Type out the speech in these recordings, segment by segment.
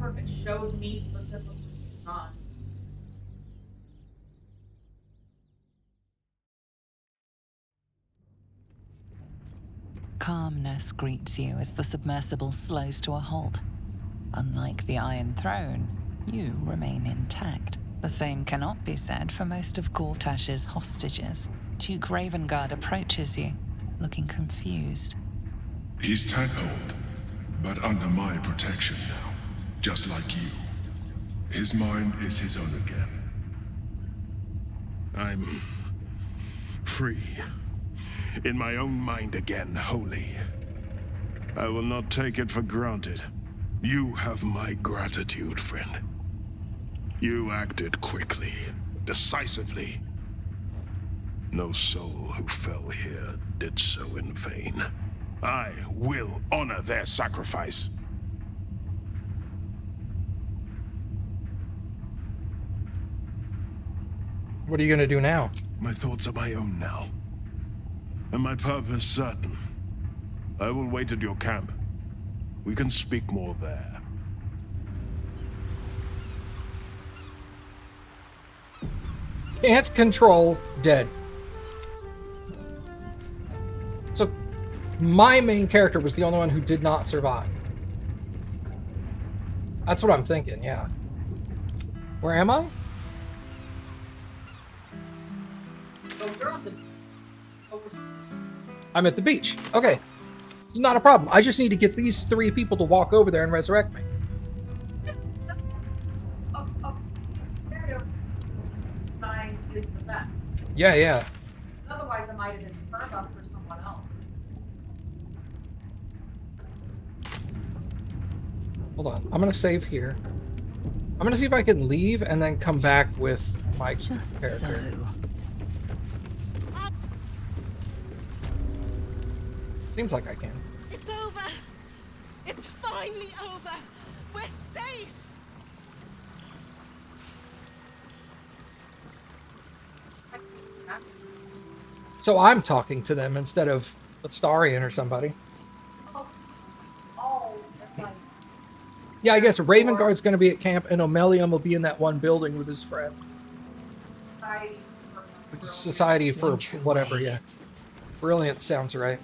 remember if it showed me specifically or not. Calmness greets you as the submersible slows to a halt. Unlike the Iron Throne, you remain intact. The same cannot be said for most of Gortash's hostages. Duke Ravengard approaches you, looking confused. He's tadpoled, but under my protection now, just like you. His mind is his own again. I'm free. In my own mind again, wholly. I will not take it for granted. You have my gratitude, friend. You acted quickly, decisively. No soul who fell here did so in vain. I will honor their sacrifice. What are you gonna do now? My thoughts are my own now. And my purpose certain. I will wait at your camp. We can speak more there. Can't control, dead. So, my main character was the only one who did not survive. That's what I'm thinking, yeah. Where am I? So you're on the... I'm at the beach. Okay. It's not a problem. I just need to get these 3 people to walk over there and resurrect me. Is the best. Yeah, yeah. Otherwise, I might have been turned up for someone else. Hold on. I'm gonna save here. I'm gonna see if I can leave and then come back with my Just character. so. Seems like I can. It's over. It's finally over. We're safe. So I'm talking to them instead of Astarion or somebody. Yeah, I guess Ravengard's going to be at camp, and Omelium will be in that one building with his friend. Society for whatever, yeah. Brilliant sounds right.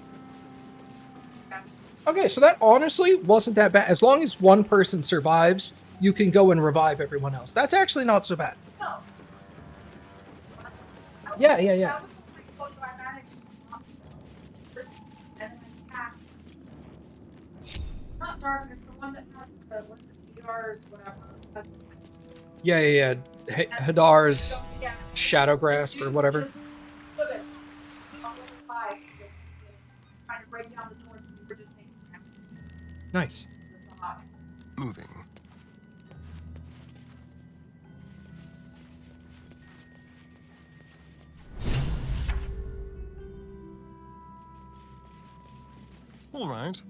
Okay, so that honestly wasn't that bad. As long as one person survives, you can go and revive everyone else. That's actually not so bad. Yeah, yeah, yeah. Not darkness, the one that has the PRs, whatever. Yeah, yeah, yeah. Hadar's Shadow Grasp or whatever. Just put it on the side, trying to break down the doors, and we were just taking Nice. Moving. All right.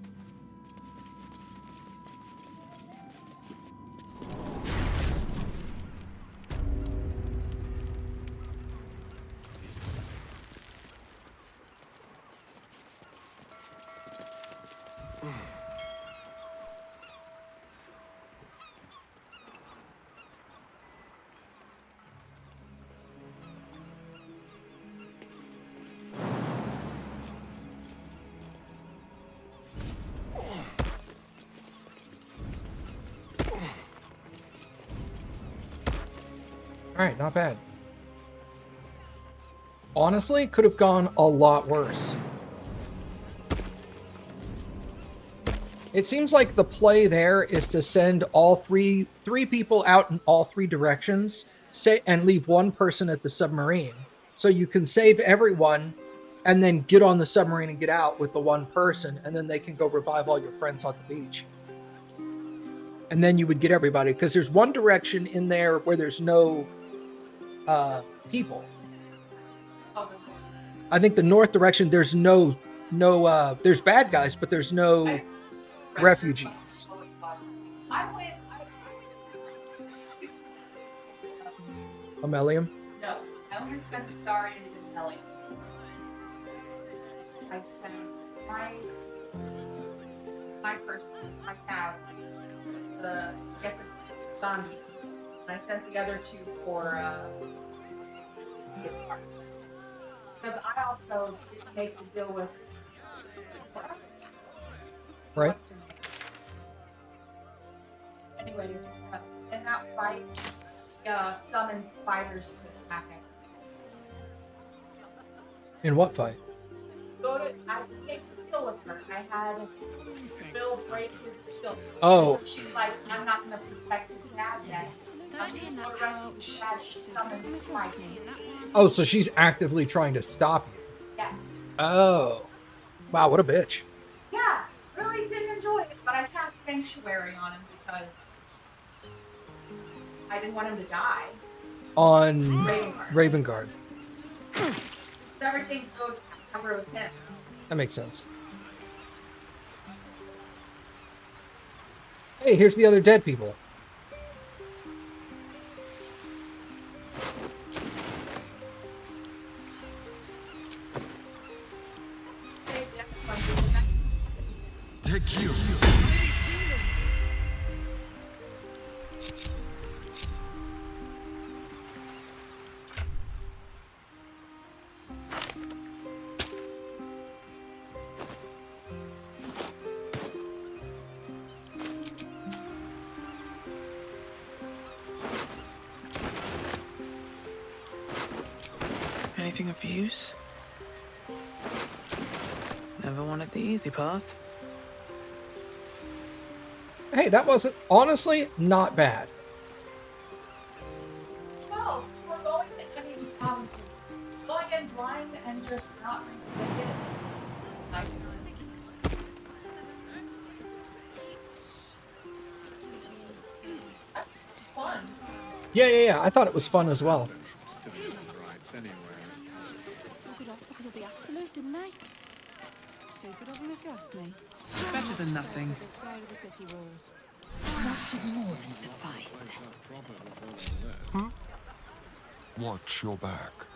Alright, not bad. Honestly, could have gone a lot worse. It seems like the play there is to send all three people out in all 3 directions, and leave one person at the submarine. So you can save everyone and then get on the submarine and get out with the one person, and then they can go revive all your friends on the beach. And then you would get everybody, because there's one direction in there where there's no people. I think the north direction, there's there's bad guys, but there's no refugees. Omelium? No, I only spent a star in Ellie. I sent my person, my tab, to get the zombies. And I sent the other 2 for gift cards. Because I also didn't make the deal with Right. what's her name? Anyways, in that fight, summoned spiders to attack it. In what fight? I made the deal with her. I had Bill break his deal. Oh. She's like, I'm not going to protect his dad then. I'm going to rescue his dad. She summons spiders. Oh, so she's actively trying to stop you. Yes. Oh. Wow, what a bitch. Yeah, really didn't enjoy it, but I cast Sanctuary on him because I didn't want him to die. On Ravengard. Ravengard. Everything covers him. That makes sense. Hey, here's the other dead people. Take you. Anything of use? Never wanted the easy path. Hey, that wasn't, honestly, not bad. No, we're going in blind and just not really get it. Like, that's fun. Yeah. I thought it was fun as well. Took it off because of the absolute, didn't they? Stupid of them if you ask me. Better than nothing. The side of the city walls. That should more than suffice. Watch your back.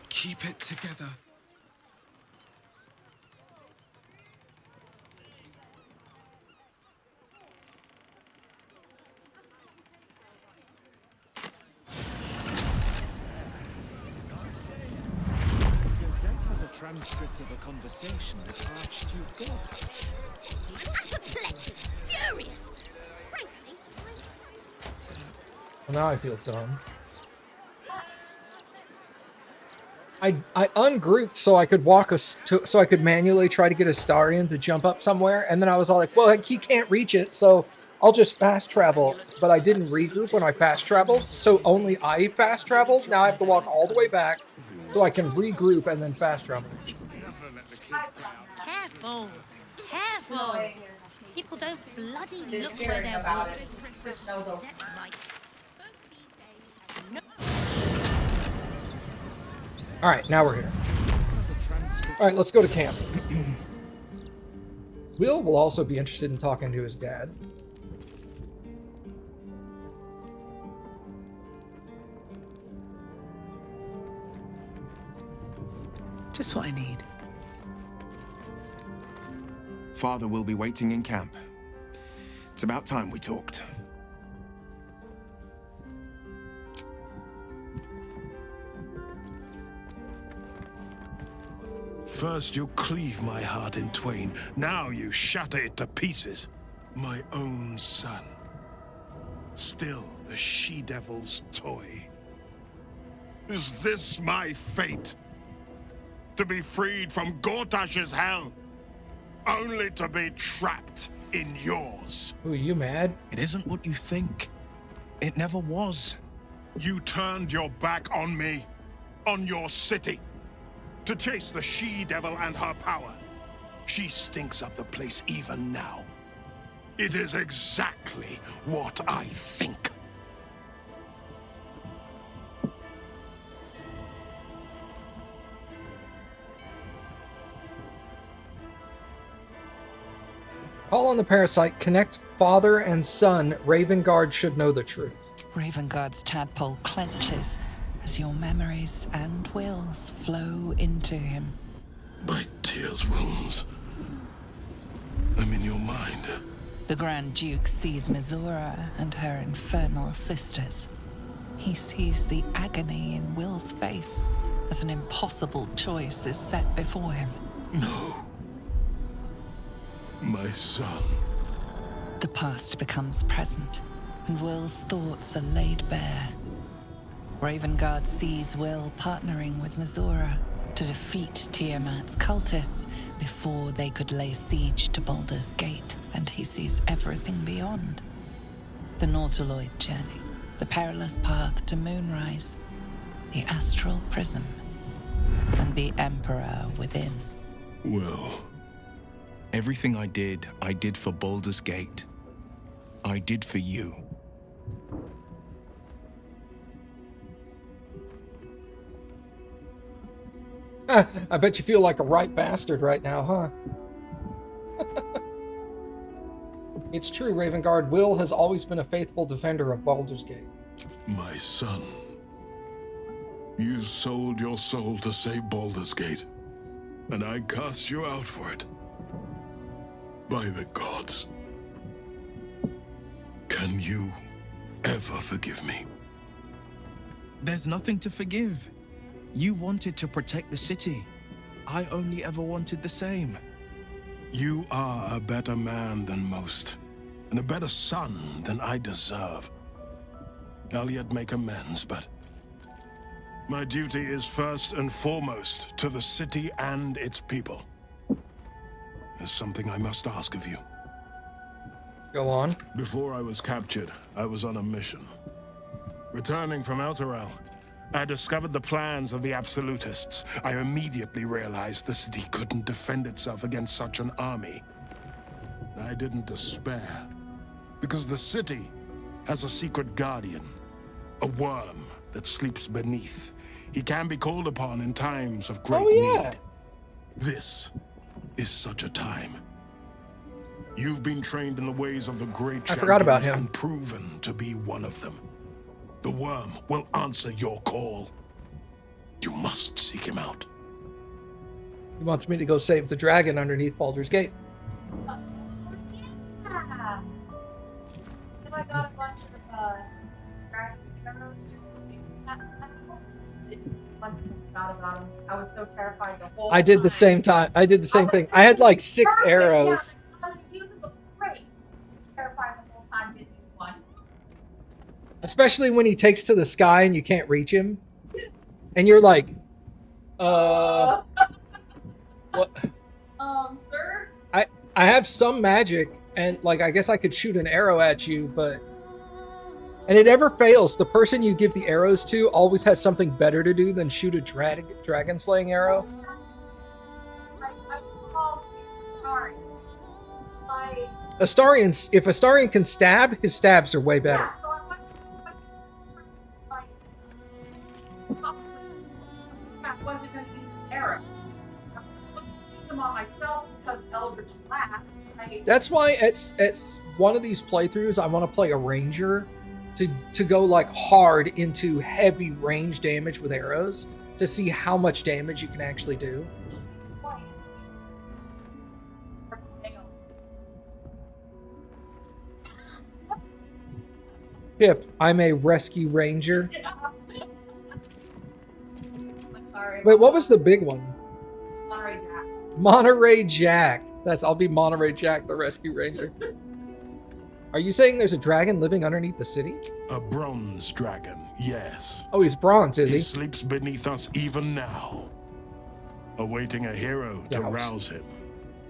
Keep it together. Transcript of a conversation with Archduke Gortash. Apoplectic, furious. Frankly, Well, now I feel dumb. I ungrouped so I could so I could manually try to get Astarion to jump up somewhere, and then I was all like, well, he can't reach it, so I'll just fast travel. But I didn't regroup when I fast traveled, so only I fast traveled. Now I have to walk all the way back so I can regroup and then fast travel. careful, careful. People don't bloody look Just where hearing they're about walking. it. Just know those. That's right. All right, now we're here. All right, let's go to camp. Will also be interested in talking to his dad. Just what I need. Father will be waiting in camp. It's about time we talked. First you cleave my heart in twain, now you shatter it to pieces. My own son. Still the she-devil's toy. Is this my fate? To be freed from Gortash's hell, only to be trapped in yours. Ooh, you mad? It isn't what you think. It never was. You turned your back on me, on your city, to chase the she-devil and her power. She stinks up the place even now. It is exactly what I think. Call on the parasite. Connect father and son. Ravengard should know the truth. Ravengard's tadpole clenches as your memories and wills flow into him. My tears wounds. I'm in your mind. The Grand Duke sees Mizora and her infernal sisters. He sees the agony in Will's face as an impossible choice is set before him. No. My son. The past becomes present, and Will's thoughts are laid bare. Ravengard sees Will partnering with Mizora to defeat Tiamat's cultists before they could lay siege to Baldur's Gate, and he sees everything beyond. The Nautiloid journey, the perilous path to Moonrise, the astral prism, and the Emperor within. Will. Everything I did for Baldur's Gate. I did for you. I bet you feel like a right bastard right now, huh? It's true, Ravengard. Will has always been a faithful defender of Baldur's Gate. My son. You sold your soul to save Baldur's Gate, and I cast you out for it. By the gods. Can you ever forgive me? There's nothing to forgive. You wanted to protect the city. I only ever wanted the same. You are a better man than most, and a better son than I deserve. I'll yet make amends, but my duty is first and foremost to the city and its people. There's something I must ask of you. Go on. Before I was captured, I was on a mission. Returning from Elturel, I discovered the plans of the Absolutists. I immediately realized the city couldn't defend itself against such an army. I didn't despair, because the city has a secret guardian, a worm that sleeps beneath. He can be called upon in times of great need. This is such a time. You've been trained in the ways of the great I forgot about champions him. and proven to be one of them. The worm will answer your call. You must seek him out. He wants me to go save the dragon underneath Baldur's Gate. Yeah. And I got a bunch of dragon arrows just in case we had I forgot about them. I was so terrified the whole I did time. the same time. I did the same thing. I had like 6 Perfect, arrows. Yeah, I'm gonna use them, but great. Terrified the whole time, didn't use one. Especially when he takes to the sky and you can't reach him. And you're like, what? Sir? I have some magic, and like I guess I could shoot an arrow at you, but and it never fails. The person you give the arrows to always has something better to do than shoot a dragon slaying arrow. I called you sorry. Like, Astarians, if Astarian can stab, his stabs are way better. yeah, so I went I wasn't going to use an arrow. I wouldn't use them on myself because Eldritch Blast. That's why it's one of these playthroughs I want to play a ranger to go like hard into heavy range damage with arrows to see how much damage you can actually do. Pip, I'm a rescue ranger. Sorry. Wait, what was the big one? Monterey Jack. Monterey Jack. I'll be Monterey Jack, the rescue ranger. Are you saying there's a dragon living underneath the city? A bronze dragon, yes. Oh, he's bronze, is He he? sleeps beneath us even now, awaiting a hero to Yes. rouse him.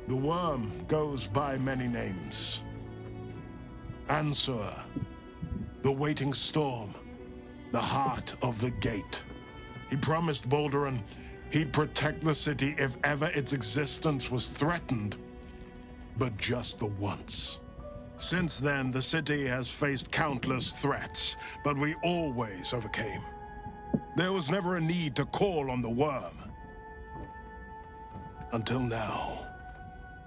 The worm goes by many names. Ansur, the waiting storm, the heart of the gate. He promised Baldur he'd protect the city if ever its existence was threatened, but just the once. Since then, the city has faced countless threats, but we always overcame. There was never a need to call on the worm. Until now.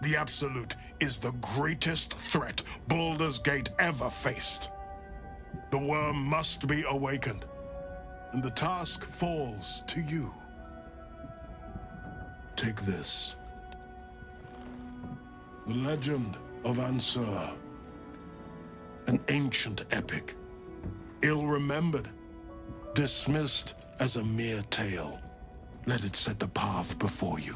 The Absolute is the greatest threat Baldur's Gate ever faced. The worm must be awakened, and the task falls to you. Take this. The legend of Ansur. An ancient epic. Ill-remembered. Dismissed as a mere tale. Let it set the path before you.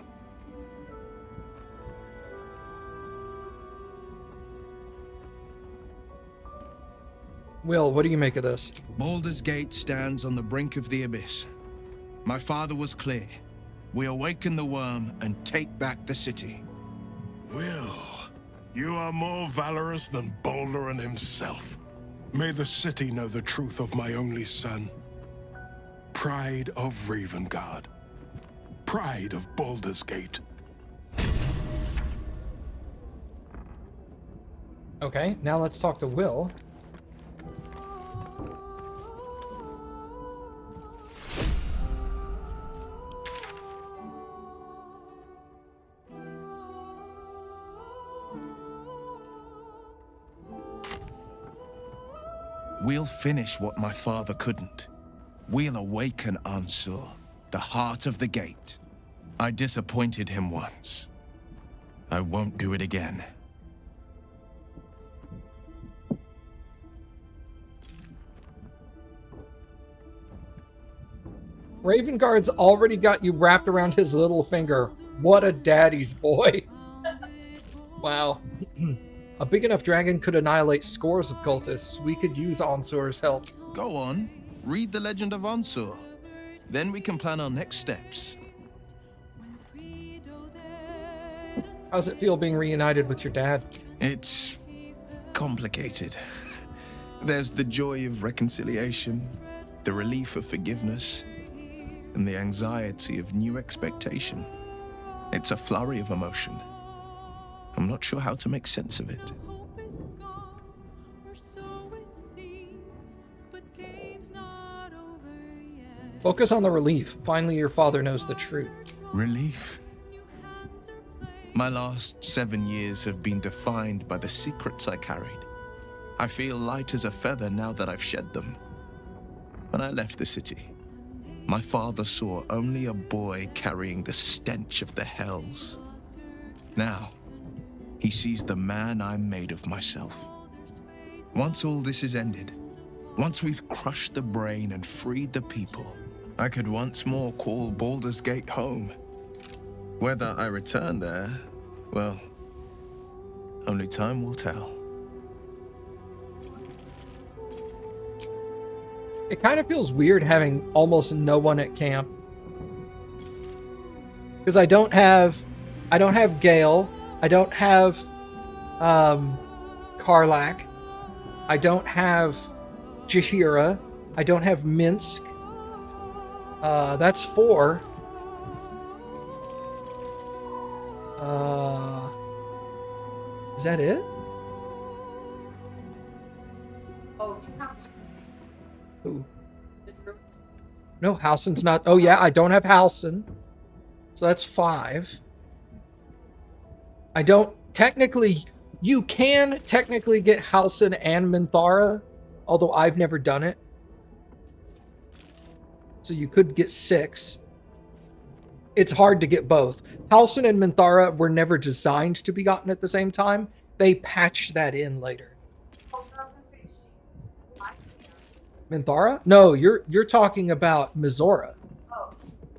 Will, what do you make of this? Baldur's Gate stands on the brink of the abyss. My father was clear. We awaken the worm and take back the city. Will, you are more valorous than Baldur and himself. May the city know the truth of my only son. Pride of Ravengard. Pride of Baldur's Gate. Okay, now let's talk to Will. We'll finish what my father couldn't. We'll awaken Ansur, the heart of the gate. I disappointed him once. I won't do it again. Ravengard's already got you wrapped around his little finger. What a daddy's boy. Wow. A big enough dragon could annihilate scores of cultists. We could use Ansur's help. Go on, read the legend of Ansur. Then we can plan our next steps. How's it feel being reunited with your dad? It's complicated. There's the joy of reconciliation, the relief of forgiveness, and the anxiety of new expectation. It's a flurry of emotion. I'm not sure how to make sense of it. Focus on the relief. Finally, your father knows the truth. Relief? My last 7 years have been defined by the secrets I carried. I feel light as a feather now that I've shed them. When I left the city, my father saw only a boy carrying the stench of the hells. Now, he sees the man I'm made of myself. Once all this is ended, once we've crushed the brain and freed the people, I could once more call Baldur's Gate home. Whether I return there, well, only time will tell. It kind of feels weird having almost no one at camp. Because I don't have Gale. I don't have Karlak. I don't have Jaheira. I don't have Minsk. That's 4. Is that it? Oh, you have Who? the group. No, Halsin's not. Oh yeah, I don't have Halsin. So that's 5. I don't technically. You can technically get Halsin and Minthara, although I've never done it. So you could get 6. It's hard to get both. Halsin and Minthara were never designed to be gotten at the same time. They patched that in later. Minthara? No, you're talking about Mizora. Oh,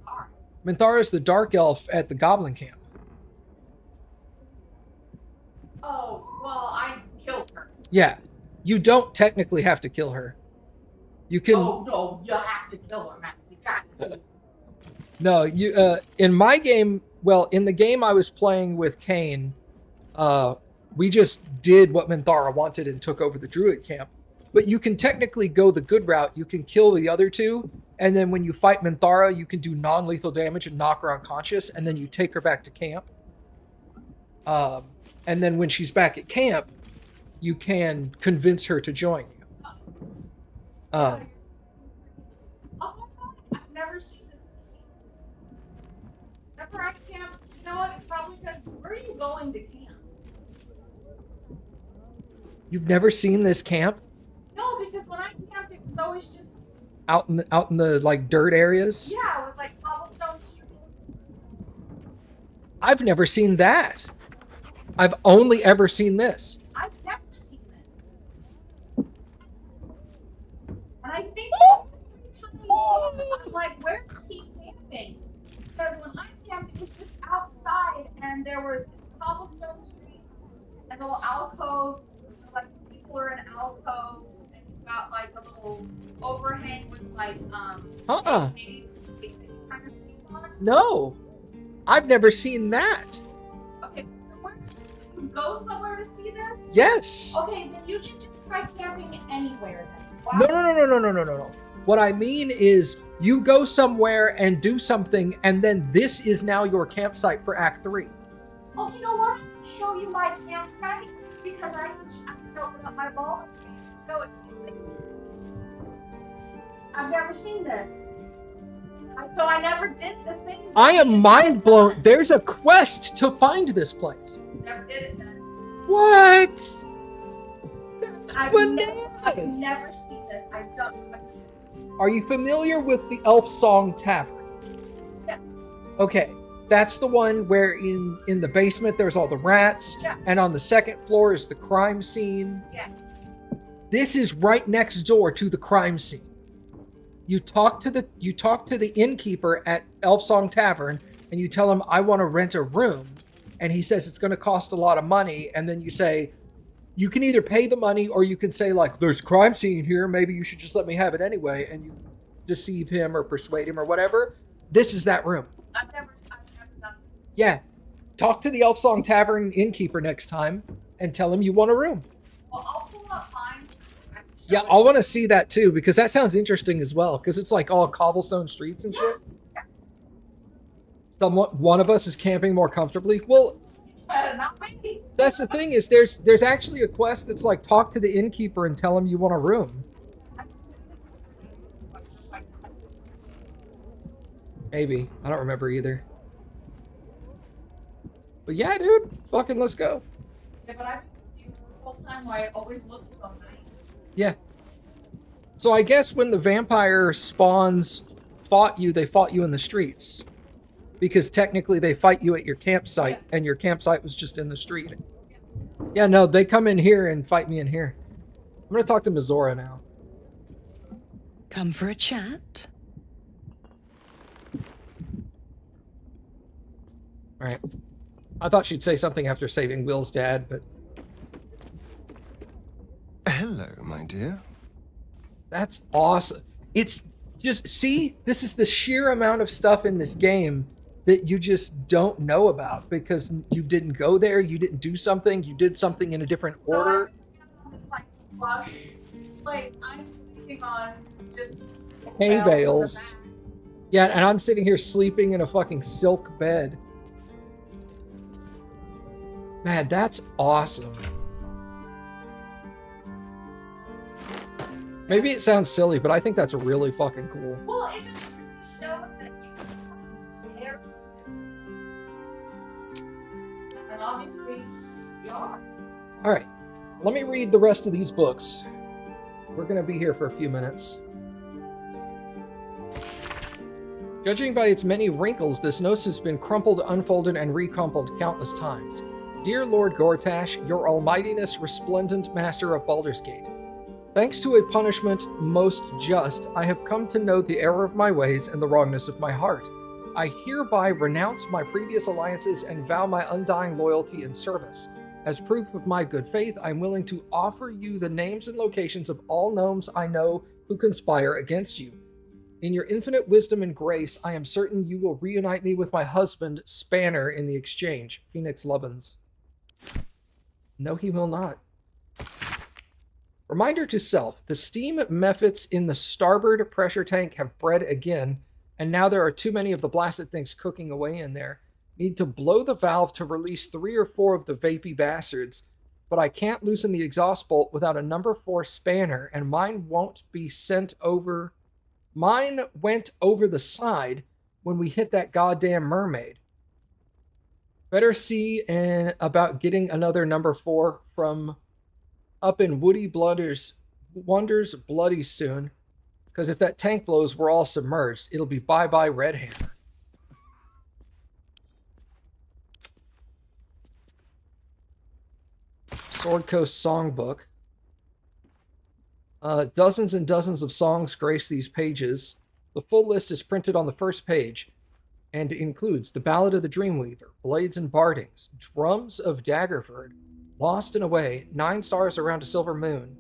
alright. Minthara is the dark elf at the Goblin Camp. Oh, well, I killed her. Yeah, you don't technically have to kill her. You can. Oh, no, you have to kill her, man. You got to. No, you. In my game, well, in the game I was playing with Kane, we just did what Minthara wanted and took over the Druid camp. But you can technically go the good route. You can kill the other two, and then when you fight Minthara, you can do non-lethal damage and knock her unconscious, and then you take her back to camp. And then when she's back at camp, you can convince her to join you. Also, I've never seen this. Never at camp. You know what? It's probably because where are you going to camp? You've never seen this camp? No, because when I camped, it was always just Out in the like dirt areas? yeah, with like cobblestone streets. I've never seen that. I've only ever seen this. I've never seen this. And I think every time I'm like, where is he camping? Because when I camped, it was just outside, and there was cobblestone street and little alcoves. So like people are in alcoves, and you've got like a little overhang with like kind of sleep on. No, I've never seen that. Okay, so where's you go somewhere to see this? Yes. Okay, then you should just try camping anywhere then. No. What I mean is you go somewhere and do something, and then this is now your campsite for Act 3. Oh, you know what? I can show you my campsite because I can open up my vault and show it to you. I've never seen this. So I never did the thing. I am mind blown. There's a quest to find this place. Never did it then. What? That's bananas. I've never seen this. I've done. Are you familiar with the Elf Song Tavern? Yeah. Okay. That's the one where in the basement there's all the rats. Yeah. And on the second floor is the crime scene. Yeah. This is right next door to the crime scene. You talk to the innkeeper at Elf Song Tavern, and you tell him, I want to rent a room. And he says it's going to cost a lot of money. And then you say, you can either pay the money or you can say, like, there's a crime scene here. Maybe you should just let me have it anyway. And you deceive him or persuade him or whatever. This is that room. I've never done it. Yeah. Talk to the Elf Song Tavern innkeeper next time and tell him you want a room. Well, I'll pull up mine. Yeah, I want to see that too, because that sounds interesting as well, because it's like all cobblestone streets and shit. One of us is camping more comfortably. Well, Not me. that's the thing is there's actually a quest that's like talk to the innkeeper and tell him you want a room. Maybe. I don't remember either. But yeah, dude. Fucking let's go. Yeah, but I've been confused the whole time why it always looks so nice. Yeah. So I guess when the vampire spawns fought you, they fought you in the streets. Because technically they fight you at your campsite, and your campsite was just in the street. Yeah, no, they come in here and fight me in here. I'm going to talk to Mizora now. Come for a chat? Alright. I thought she'd say something after saving Will's dad, but... Hello, my dear. That's awesome. It's just, see, this is the sheer amount of stuff in this game that you just don't know about because you didn't go there, you didn't do something, you did something in a different order. So this like plush place. I'm sleeping on just Hay bales. Yeah, and I'm sitting here sleeping in a fucking silk bed. Man, that's awesome. Maybe it sounds silly, but I think that's really fucking cool. Well, it just shows that you can compare. And obviously, you are. All right, let me read the rest of these books. We're going to be here for a few minutes. Judging by its many wrinkles, this note has been crumpled, unfolded, and recrumpled countless times. Dear Lord Gortash, your almightiness, resplendent master of Baldur's Gate. Thanks to a punishment most just, I have come to know the error of my ways and the wrongness of my heart. I hereby renounce my previous alliances and vow my undying loyalty and service. As proof of my good faith, I am willing to offer you the names and locations of all gnomes I know who conspire against you. In your infinite wisdom and grace, I am certain you will reunite me with my husband, Spanner, in the exchange. Phoenix Lubbins. No, he will not. Reminder to self, the steam mephits in the starboard pressure tank have bred again, and now there are too many of the blasted things cooking away in there. Need to blow the valve to release 3 or 4 of the vapey bastards, but I can't loosen the exhaust bolt without a number 4 spanner, and mine won't be sent over. Mine went over the side when we hit that goddamn mermaid. Better see about getting another number 4 from up in Woody Wonders Bloody soon, because if that tank blows, we're all submerged. It'll be bye-bye Red Hammer. Sword Coast Songbook. Dozens and dozens of songs grace these pages. The full list is printed on the first page and includes The Ballad of the Dreamweaver, Blades and Bardings, Drums of Daggerford, Lost and Away, 9 Stars Around a Silver Moon,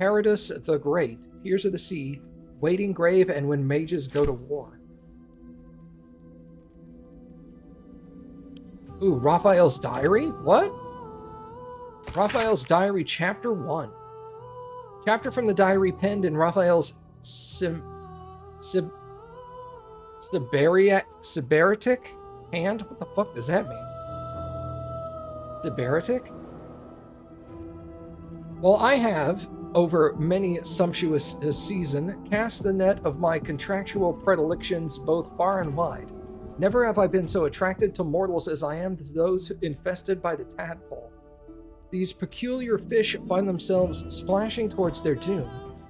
Herodus the Great, Tears of the Sea, Waiting Grave, and When Mages Go to War. Ooh, Raphael's Diary? What? Raphael's Diary, Chapter 1. Chapter from the diary penned in Raphael's Sybaritic hand? What the fuck does that mean? Sybaritic? Well, I have, over many sumptuous season, cast the net of my contractual predilections both far and wide. Never have I been so attracted to mortals as I am to those infested by the tadpole. These peculiar fish find themselves splashing towards their doom,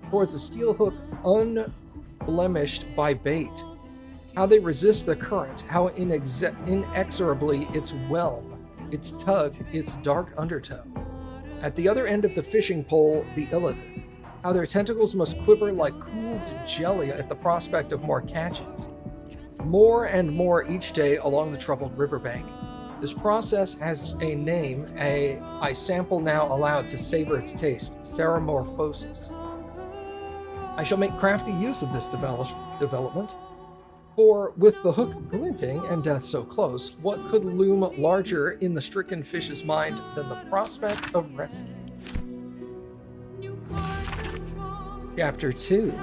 towards a steel hook unblemished by bait. How they resist the current, how inexorably its whelm, its tug, its dark undertow. At the other end of the fishing pole, the illithid. How their tentacles must quiver like cooled jelly at the prospect of more catches. More and more each day along the troubled riverbank. This process has a name I sample now aloud to savor its taste, Ceramorphosis. I shall make crafty use of this development, for with the hook glinting and death so close, what could loom larger in the stricken fish's mind than the prospect of rescue? Chapter 2.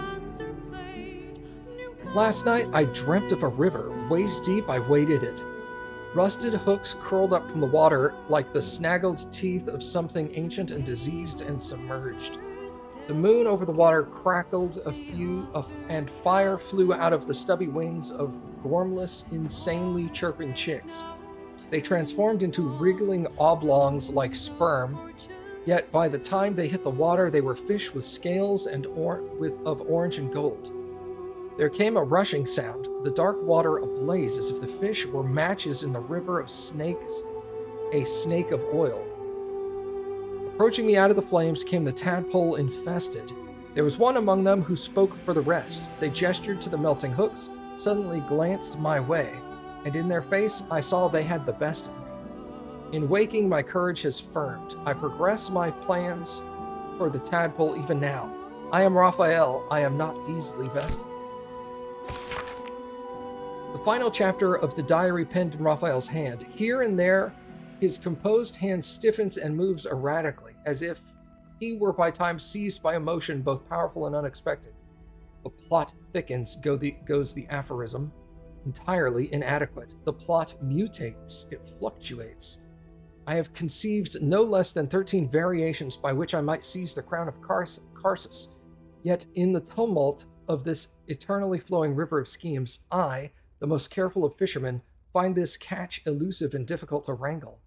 Last night I dreamt of a river. Waist deep I waded it. Rusted hooks curled up from the water like the snaggled teeth of something ancient and diseased and submerged. The moon over the water crackled and fire flew out of the stubby wings of gormless, insanely chirping chicks. They transformed into wriggling oblongs like sperm, yet by the time they hit the water, they were fish with scales and of orange and gold. There came a rushing sound, the dark water ablaze as if the fish were matches in the river of snakes, a snake of oil. Approaching me out of the flames came the tadpole infested. There was one among them who spoke for the rest. They gestured to the melting hooks, suddenly glanced my way, and in their face I saw they had the best of me. In waking, my courage has firmed. I progress my plans for the tadpole even now. I am Raphael. I am not easily bested. The final chapter of the diary penned in Raphael's hand. Here and there, his composed hand stiffens and moves erratically, as if he were by times seized by emotion both powerful and unexpected. The plot thickens, goes the aphorism, entirely inadequate. The plot mutates, it fluctuates. I have conceived no less than 13 variations by which I might seize the crown of Karsus. Yet in the tumult of this eternally flowing river of schemes, I, the most careful of fishermen, find this catch elusive and difficult to wrangle.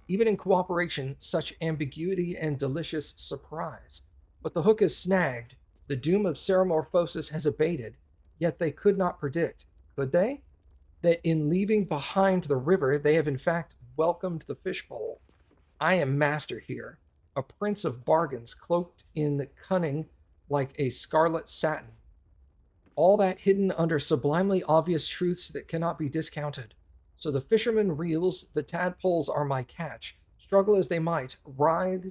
Even in cooperation, such ambiguity and delicious surprise. But the hook is snagged, the doom of Ceramorphosis has abated, yet they could not predict, could they? That in leaving behind the river, they have in fact welcomed the fishbowl. I am master here, a prince of bargains cloaked in cunning like a scarlet satin. All that hidden under sublimely obvious truths that cannot be discounted. So the fisherman reels, the tadpoles are my catch. Struggle as they might, writhe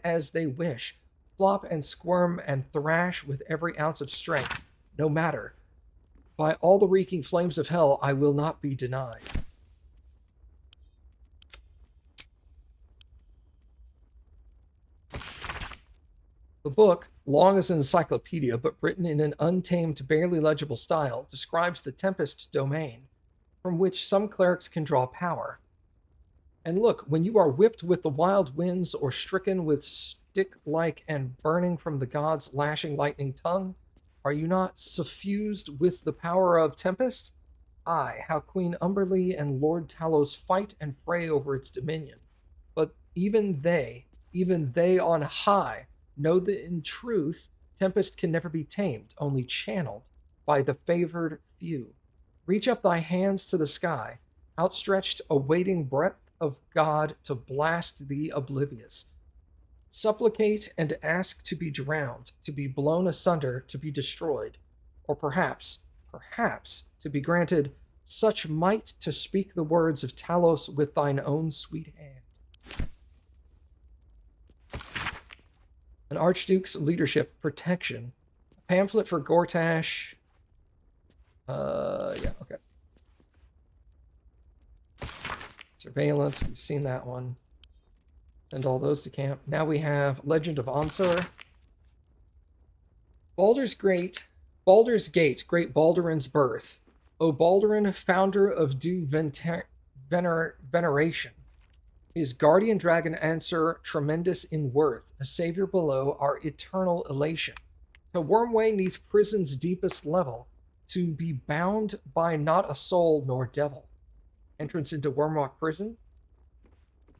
as they wish, flop and squirm and thrash with every ounce of strength. No matter. By all the reeking flames of hell, I will not be denied. The book, long as an encyclopedia but written in an untamed, barely legible style, describes the Tempest domain, from which some clerics can draw power. And look, when you are whipped with the wild winds or stricken with stick-like and burning from the gods' lashing lightning tongue, are you not suffused with the power of Tempest? Aye, how Queen Umberlee and Lord Talos fight and fray over its dominion. But even they on high, know that in truth, Tempest can never be tamed, only channeled by the favored few. Reach up thy hands to the sky, outstretched, awaiting breath of God to blast the oblivious. Supplicate and ask to be drowned, to be blown asunder, to be destroyed, or perhaps to be granted such might to speak the words of Talos with thine own sweet hand. An Archduke's leadership protection. A pamphlet for Gortash. Yeah, okay. Surveillance, we've seen that one. Send all those to camp. Now we have Legend of Onsor. Baldur's Gate, Great Baldurin's birth. O Baldurin, founder of due veneration. His guardian dragon answer, tremendous in worth, a savior below our eternal elation. To wormway neath prison's deepest level, to be bound by not a soul nor devil. Entrance into Wormrock prison.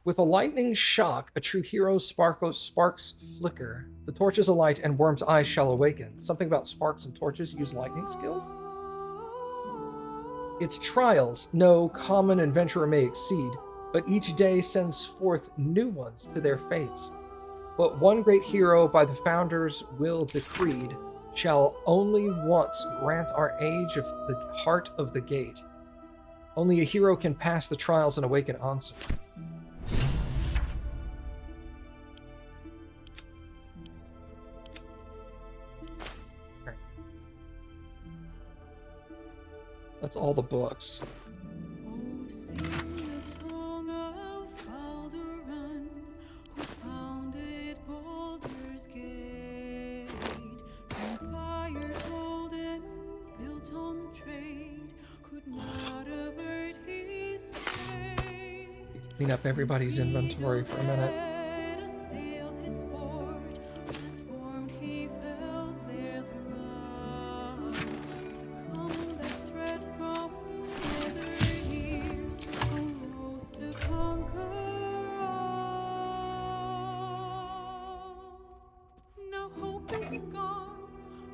With a lightning shock, a true hero's sparks flicker. The torch is alight and Worm's eyes shall awaken. Something about sparks and torches use lightning skills? Its trials no common adventurer may exceed, but each day sends forth new ones to their fates. But one great hero by the founders' will decreed shall only once grant our age of the heart of the gate. Only a hero can pass the trials and awaken Onsor. That's all the books. Oh, sing the song of Baldur, who founded Baldur's Gate. Empire golden, built on trade, could not avert his fate. Clean up everybody's inventory for a minute. Assailed his fort, transformed he fell there throughout. Succumbed as threat from withered years, arose to conquer all. Now hope is gone,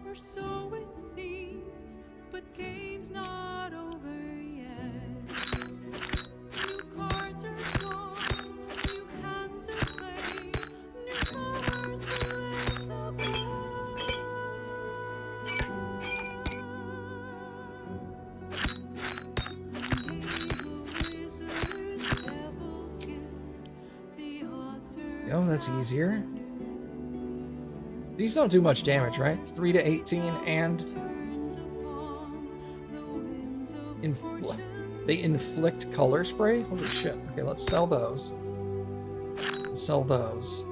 or so it seems, but game's not over yet. New cards are drawn, new hands are played, new colors will lace Oh, that's easier. These don't do much damage, right? 3 to 18 and they inflict color spray? Holy shit. Okay, let's sell those. Sell those.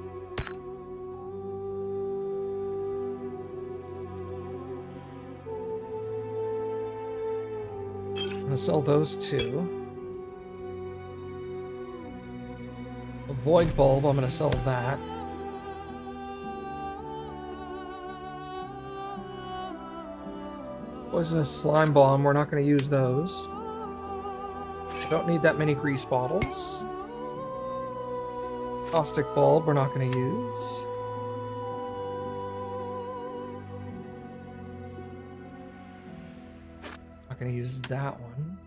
I'm gonna sell those two. A void bulb, I'm gonna sell that. Poisonous slime bomb, we're not gonna use those. Don't need that many grease bottles. Caustic bulb, we're not gonna use. Not gonna use that one.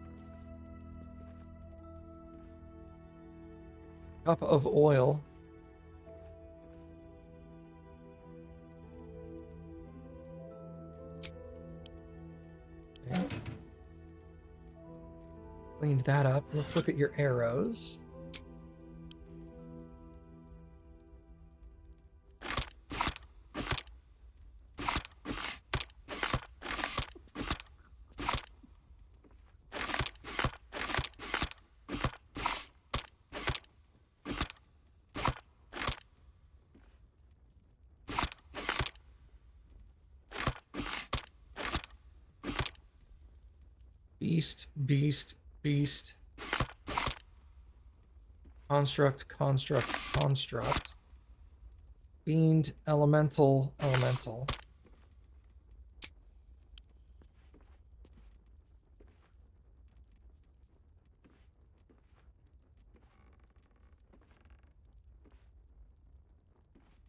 Cup of oil. Okay. Cleaned that up. Let's look at your arrows. Beast, beast, beast. Construct, construct, construct. Fiend, elemental, elemental.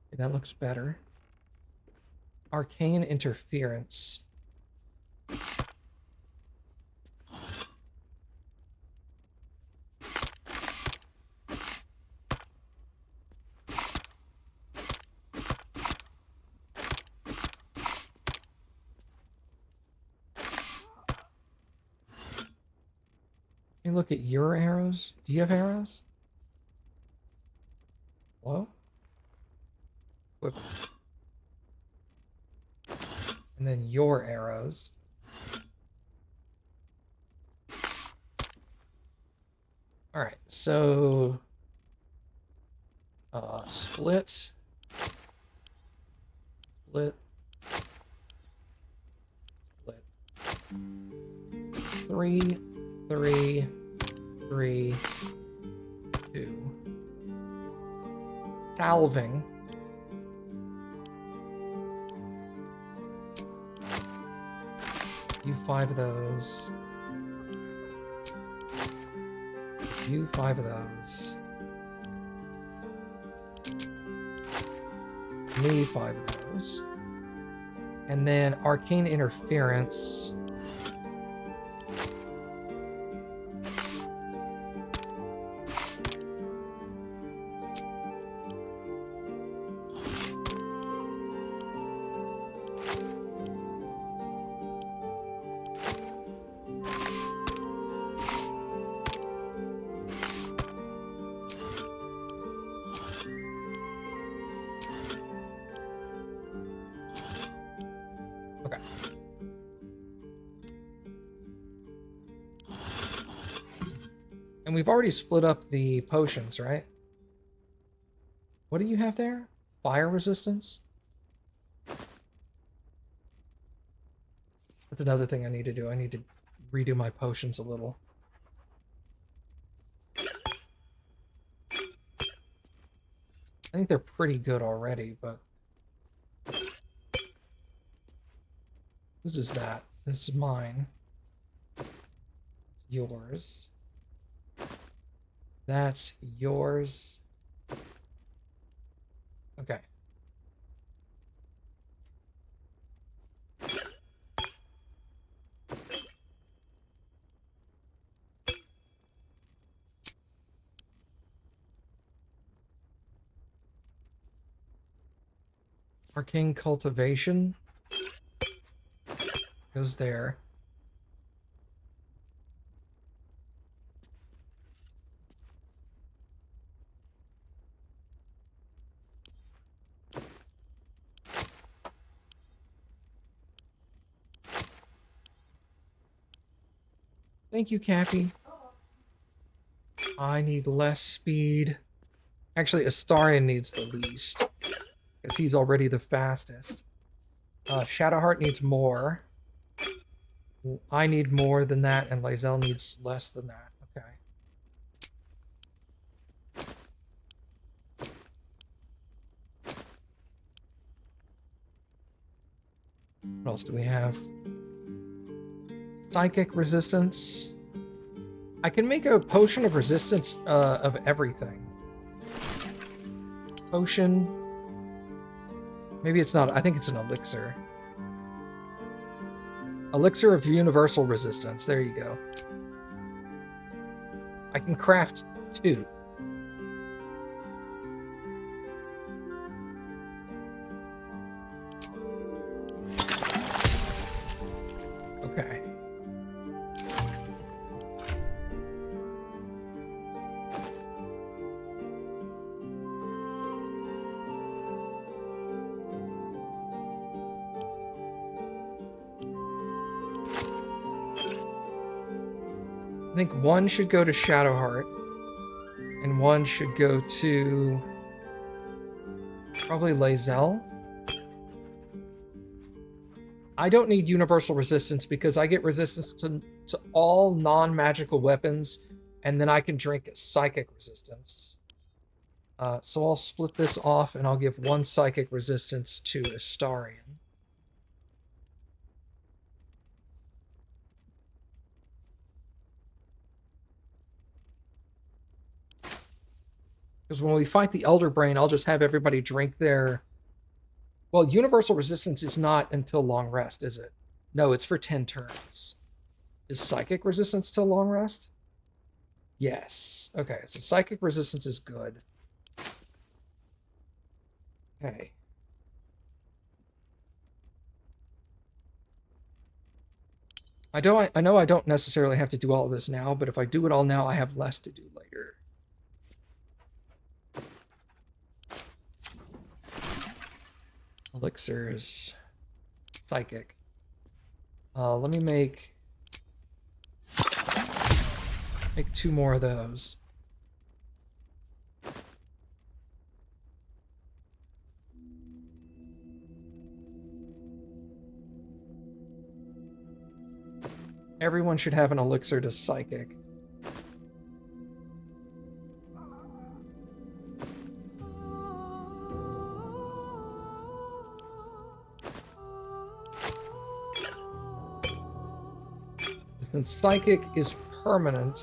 Okay, that looks better. Arcane interference. Let me look at your arrows. Do you have arrows? Hello? Equip. And then your arrows. Alright, so... split. Split. Split. 3, 3, 3, 2. Salving. You 5 of those. You 5 of those. Me 5 of those. And then arcane interference. Okay. And we've already split up the potions, right? What do you have there? Fire resistance? That's another thing I need to do. I need to redo my potions a little. I think they're pretty good already, but... Whose is that? This is mine. It's yours. That's yours. Okay. Arcane cultivation goes there. Thank you, Cappy. I need less speed. Actually, Astarion needs the least, because he's already the fastest. Shadowheart needs more. I need more than that, and Lae'Zel needs less than that. Okay. What else do we have? Psychic resistance. I can make a potion of resistance of everything. Potion. Maybe it's not. I think it's an elixir. Elixir of universal resistance. There you go. I can craft 2. Okay. I think 1 should go to Shadowheart, and 1 should go to probably Lae'Zel. I don't need universal resistance because I get resistance to all non-magical weapons, and then I can drink psychic resistance. So I'll split this off, and I'll give 1 psychic resistance to Astarion. Because when we fight the Elder Brain, I'll just have everybody drink their... Well, universal resistance is not until long rest, is it? No, it's for 10 turns. Is psychic resistance till long rest? Yes. Okay, so psychic resistance is good. Okay. I know I don't necessarily have to do all of this now, but if I do it all now, I have less to do later. Elixirs. Psychic. Let me make 2 more of those. Everyone should have an elixir to psychic. Since psychic is permanent,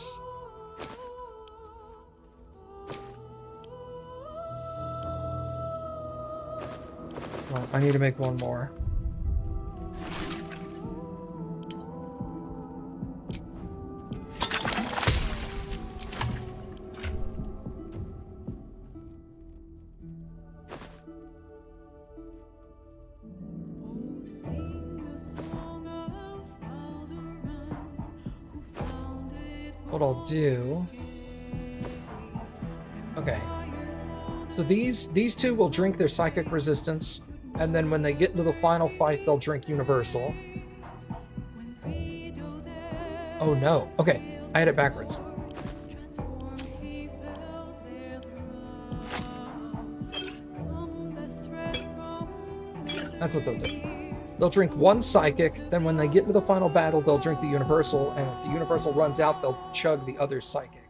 well, I need to make 1 more. What I'll do... Okay. So these 2 will drink their psychic resistance, and then when they get into the final fight, they'll drink universal. Oh no. Okay, I had it backwards. That's what they'll do. They'll drink 1 psychic, then when they get into the final battle, they'll drink the universal, and if the universal runs out, they'll chug the other psychic.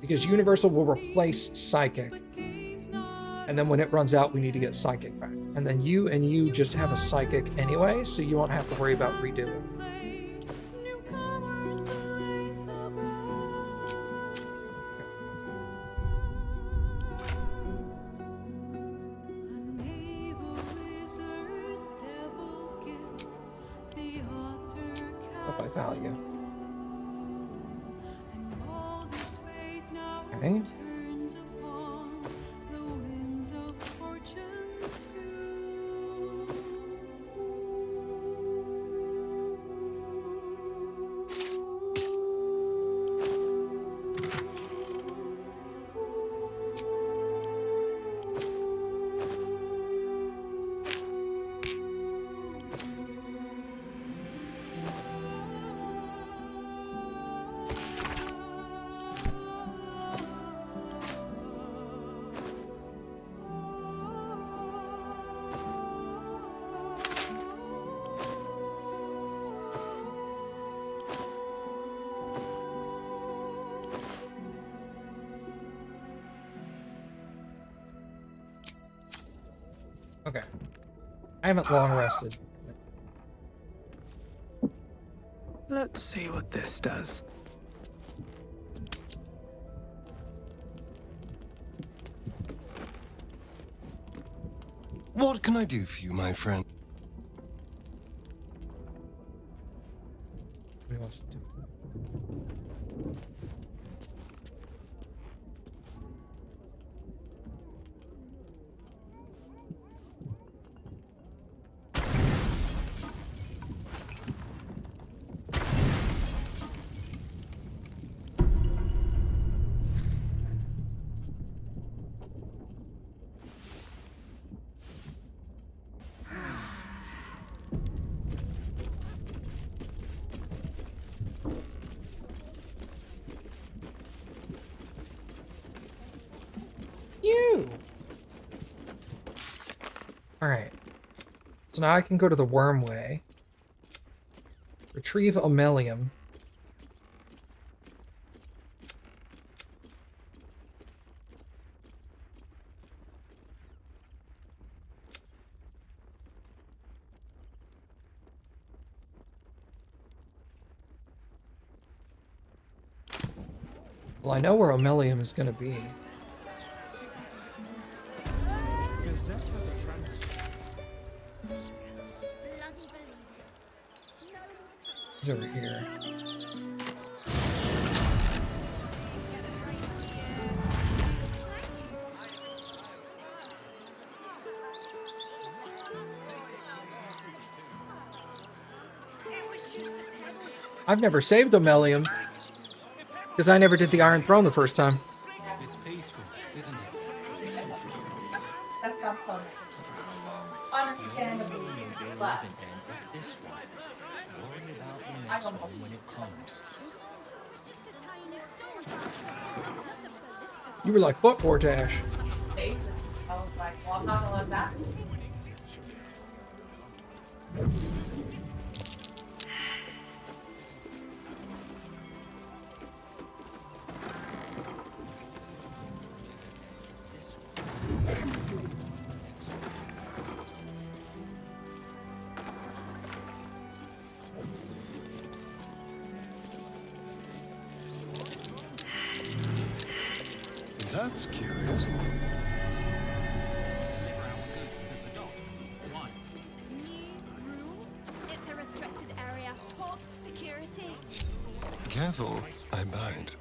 Because universal will replace psychic. And then when it runs out, we need to get psychic back. And then you just have a psychic anyway, so you won't have to worry about redoing. Value. Okay. Okay. I haven't long rested. Let's see what this does. What can I do for you, my friend? What do you want to do? Alright. So now I can go to the Wormway. Retrieve Omelium. Well, I know where Omelium is going to be. It's over here. I've never saved Omelium. Because I never did the Iron Throne the first time. It's peaceful, isn't it? That's not fun. Understandably, but This one. Worry about the I next don't one know. when it comes. You were like, fuck Portash. I was like, well, I'm not gonna let that. That's curious. It's a restricted area. Top security. Careful, I bite.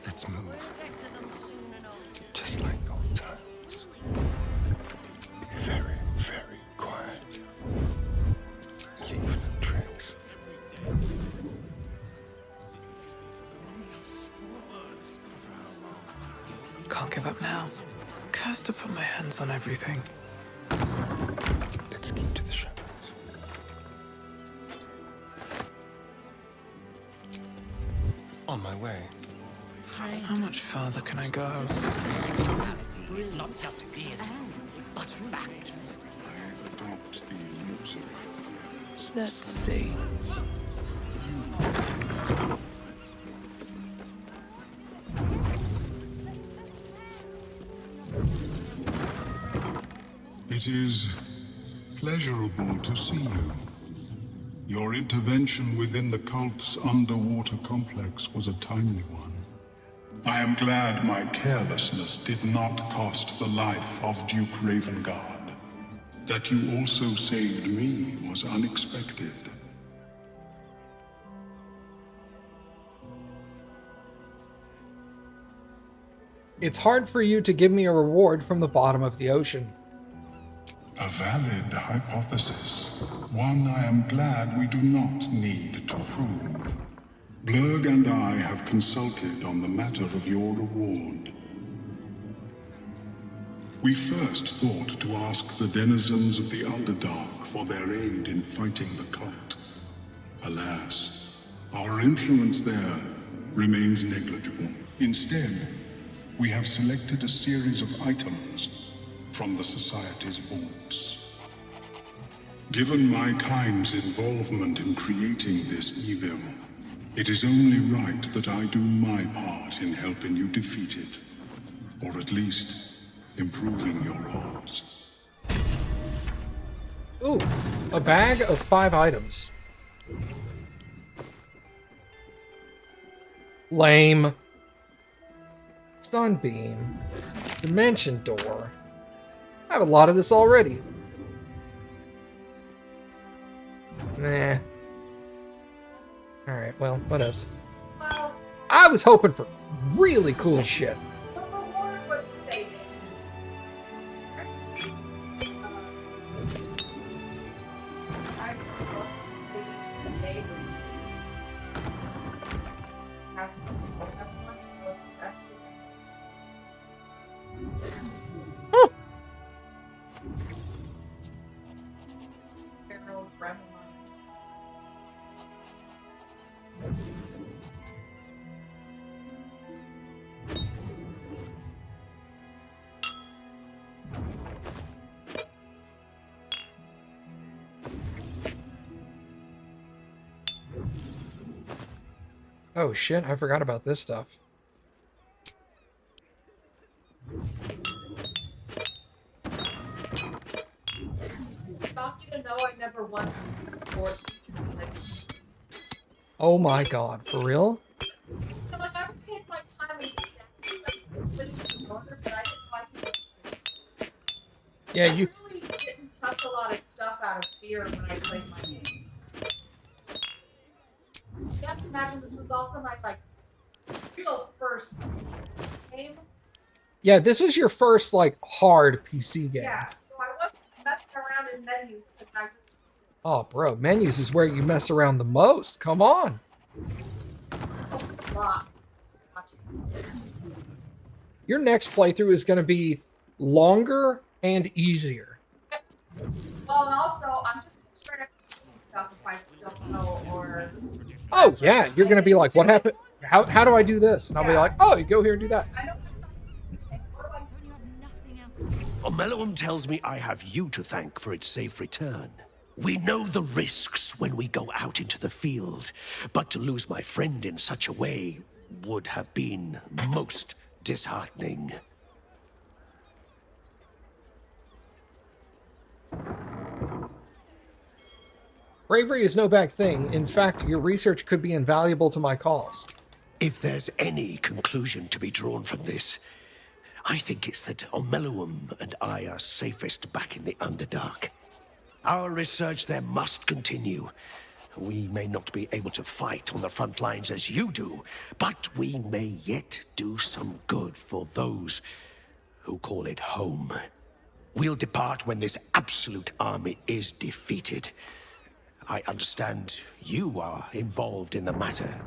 Let's move. Just like old times. Be very, very quiet. Leave no tracks. Can't give up now. Cursed to put my hands on everything. Let's keep to the shadows. On my way. How much further can I go? It's not just theory, but fact. Adopt the illusory. Let's see. It is pleasurable to see you. Your intervention within the cult's underwater complex was a timely one. I am glad my carelessness did not cost the life of Duke Ravengard. That you also saved me was unexpected. It's hard for you to give me a reward from the bottom of the ocean. A valid hypothesis. One I am glad we do not need to prove. Blurg and I have consulted on the matter of your reward. We first thought to ask the denizens of the Underdark for their aid in fighting the cult. Alas, our influence there remains negligible. Instead, we have selected a series of items from the Society's vaults. Given my kind's involvement in creating this evil, it is only right that I do my part in helping you defeat it, or at least improving your odds. Ooh, a bag of 5 items. Lame. Sunbeam. Dimension door. I have a lot of this already. Nah. Alright, well, what else? Well, I was hoping for really cool shit. the reward was saving. I love the neighbor. Have everyone look rested. Harold Gremlin. Oh shit, I forgot about this stuff. Shock you to know I never won sports. Like, Oh my god, for real? I would take my time and stack stuff in order, but I didn't like it. Yeah, you I really didn't touch a lot of stuff out of fear when I played my game. You have to imagine this was also my real first game. Yeah, this is your first like hard PC game. Yeah, so I wasn't messing around in menus because Oh, bro, menus is where you mess around the most. Come on. Locked. Your next playthrough is going to be longer and easier. Well, and also, I'm just straight up doing stuff if I don't know or. Oh, yeah. You're going to be like, what happened? How do I do this? And I'll be like, oh, you go here and do that. I know my son. Don't you have nothing else to do? Omeluum tells me I have you to thank for its safe return. We know the risks when we go out into the field, but to lose my friend in such a way would have been most disheartening. Bravery is no bad thing. In fact, your research could be invaluable to my cause. If there's any conclusion to be drawn from this, I think it's that Omeluum and I are safest back in the Underdark. Our research there must continue. We may not be able to fight on the front lines as you do, but we may yet do some good for those who call it home. We'll depart when this absolute army is defeated. I understand you are involved in the matter.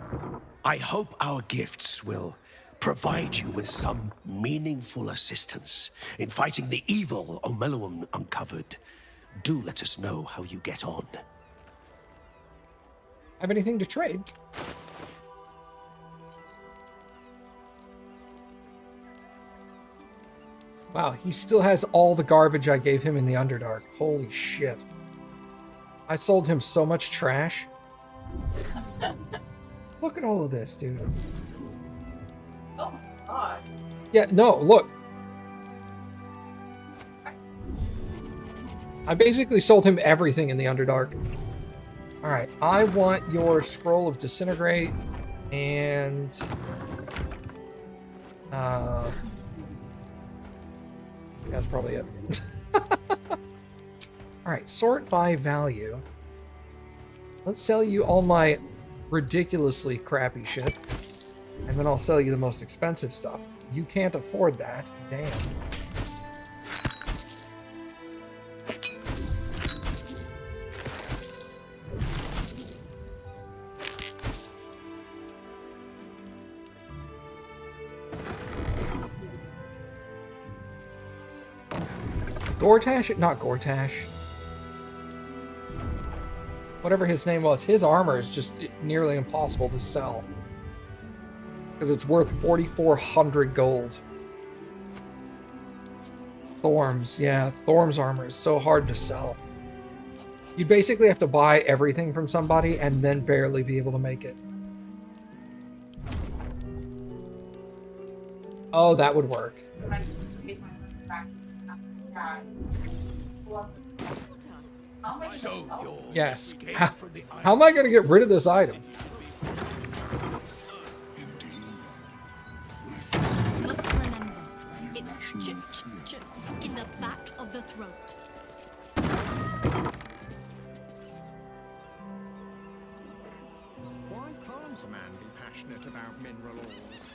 I hope our gifts will provide you with some meaningful assistance in fighting the evil Omeluum uncovered. Do let us know how you get on. Have anything to trade? Wow, he still has all the garbage I gave him in the Underdark. Holy shit. I sold him so much trash. Look at all of this, dude. Oh my god. Yeah, no, look. I basically sold him everything in the Underdark. Alright, I want your Scroll of Disintegrate and... that's probably it. Alright, sort by value. Let's sell you all my ridiculously crappy shit. And then I'll sell you the most expensive stuff. You can't afford that. Damn. Gortash? Not Gortash. Whatever his name was, his armor is just nearly impossible to sell. Because it's worth 4,400 gold. Thorm's, yeah, Thorm's armor is so hard to sell. You basically have to buy everything from somebody and then barely be able to make it. Oh, that would work. Yeah. How am I going to get rid of this item? You must remember, it's in the back of the throat. Why can't a man be passionate about mineral ores?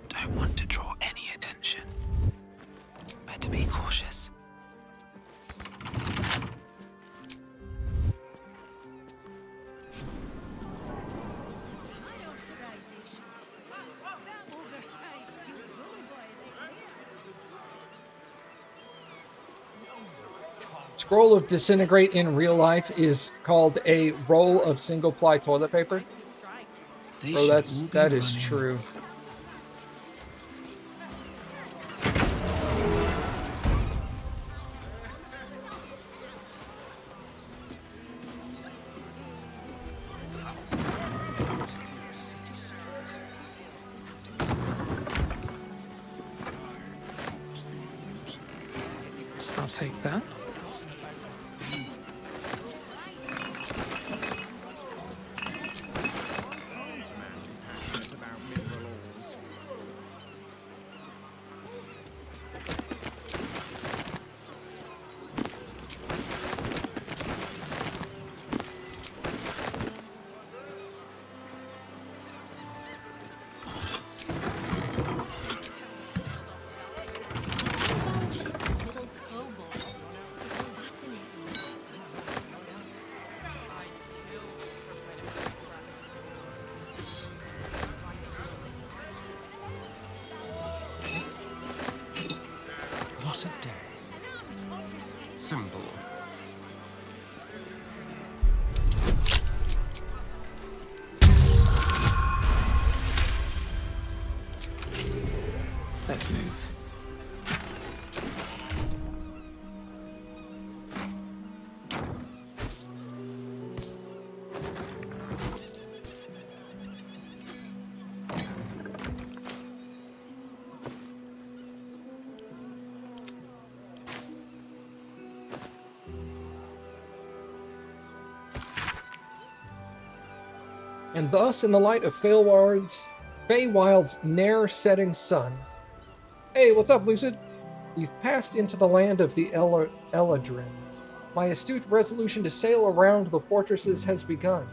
Don't want to draw any attention. Better be cautious. Scroll of Disintegrate in real life is called a roll of single-ply toilet paper. Bro, that is true. I'll take that. And thus, in the light of Feywild's ne'er-setting sun. Hey, what's up, Lucid? We've passed into the land of the Eladrin. My astute resolution to sail around the fortresses has begun.